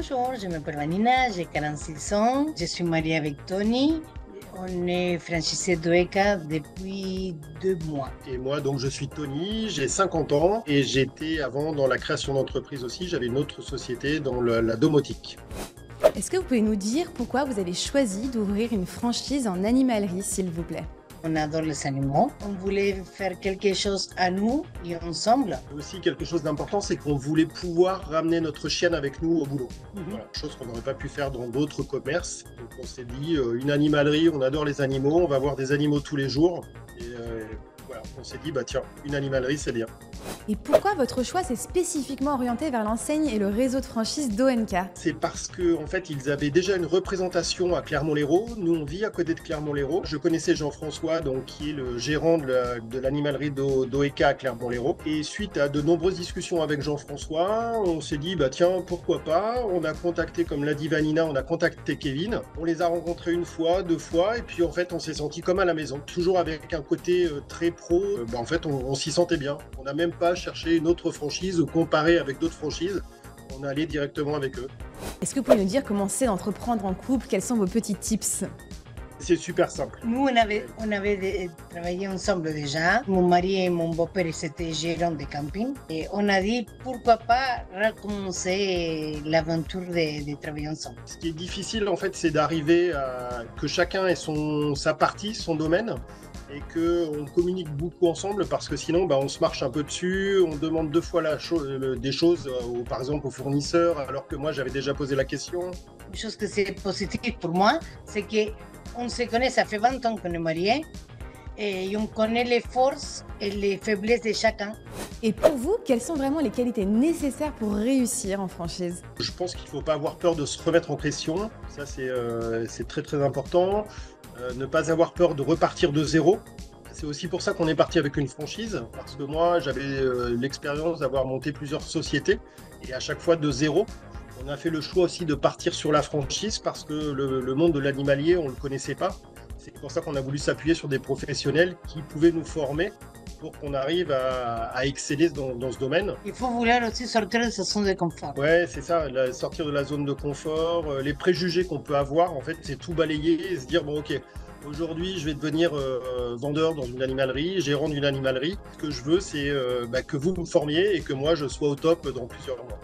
Bonjour, je m'appelle Vanina, j'ai 46 ans, je suis mariée avec Tony. On est franchisé d'Oeka depuis 2 mois. Et moi, donc, je suis Tony, j'ai 50 ans et j'étais avant dans la création d'entreprise aussi. J'avais une autre société dans la domotique. Est-ce que vous pouvez nous dire pourquoi vous avez choisi d'ouvrir une franchise en animalerie, s'il vous plaît? On adore les animaux. On voulait faire quelque chose à nous et ensemble. Aussi, quelque chose d'important, c'est qu'on voulait pouvoir ramener notre chienne avec nous au boulot. Voilà, chose qu'on n'aurait pas pu faire dans d'autres commerces. Donc, on s'est dit, une animalerie, on adore les animaux, on va voir des animaux tous les jours. Et voilà, on s'est dit, bah tiens, une animalerie, c'est bien. Et pourquoi votre choix s'est spécifiquement orienté vers l'enseigne et le réseau de franchise d'ONK? C'est parce que en fait, ils avaient déjà une représentation à Clermont-Lérault. Nous, on vit à côté de Clermont-Lérault. Je connaissais Jean-François, donc qui est le gérant de l'animalerie d'OEK à Clermont-Lérault. Et suite à de nombreuses discussions avec Jean-François, on s'est dit, bah tiens, pourquoi pas. On a contacté, comme l'a dit Vanina, on a contacté Kevin. On les a rencontrés une fois, 2 fois, et puis en fait, on s'est senti comme à la maison. Toujours avec un côté très pro. En fait, on s'y sentait bien. On n'a même pas cherché une autre franchise ou comparé avec d'autres franchises. On est allé directement avec eux. Est-ce que vous pouvez nous dire comment c'est d'entreprendre en couple? Quels sont vos petits tips? C'est super simple. Nous, on avait travaillé ensemble déjà. Mon mari et mon beau-père, c'était gérants de camping. Et on a dit, pourquoi pas recommencer l'aventure de travailler ensemble. Ce qui est difficile, en fait, c'est d'arriver à que chacun ait sa partie, son domaine, et qu'on communique beaucoup ensemble, parce que sinon, on se marche un peu dessus, on demande 2 fois des choses, par exemple, aux fournisseurs, alors que moi, j'avais déjà posé la question. Une chose que c'est positif pour moi, c'est qu'on se connaît, ça fait 20 ans qu'on est mariés, et on connaît les forces et les faiblesses de chacun. Et pour vous, quelles sont vraiment les qualités nécessaires pour réussir en franchise? Je pense qu'il ne faut pas avoir peur de se remettre en question, ça c'est très très important. Ne pas avoir peur de repartir de zéro. C'est aussi pour ça qu'on est parti avec une franchise, parce que moi j'avais l'expérience d'avoir monté plusieurs sociétés, et à chaque fois de zéro. On a fait le choix aussi de partir sur la franchise parce que le monde de l'animalier, on ne le connaissait pas. C'est pour ça qu'on a voulu s'appuyer sur des professionnels qui pouvaient nous former pour qu'on arrive à exceller dans ce domaine. Il faut vouloir aussi sortir de sa zone de confort. Ouais, c'est ça, sortir de la zone de confort, les préjugés qu'on peut avoir, en fait, c'est tout balayer et se dire, bon, ok, aujourd'hui, je vais devenir vendeur dans une animalerie, gérant d'une animalerie. Ce que je veux, c'est que vous me formiez et que moi, je sois au top dans plusieurs mois.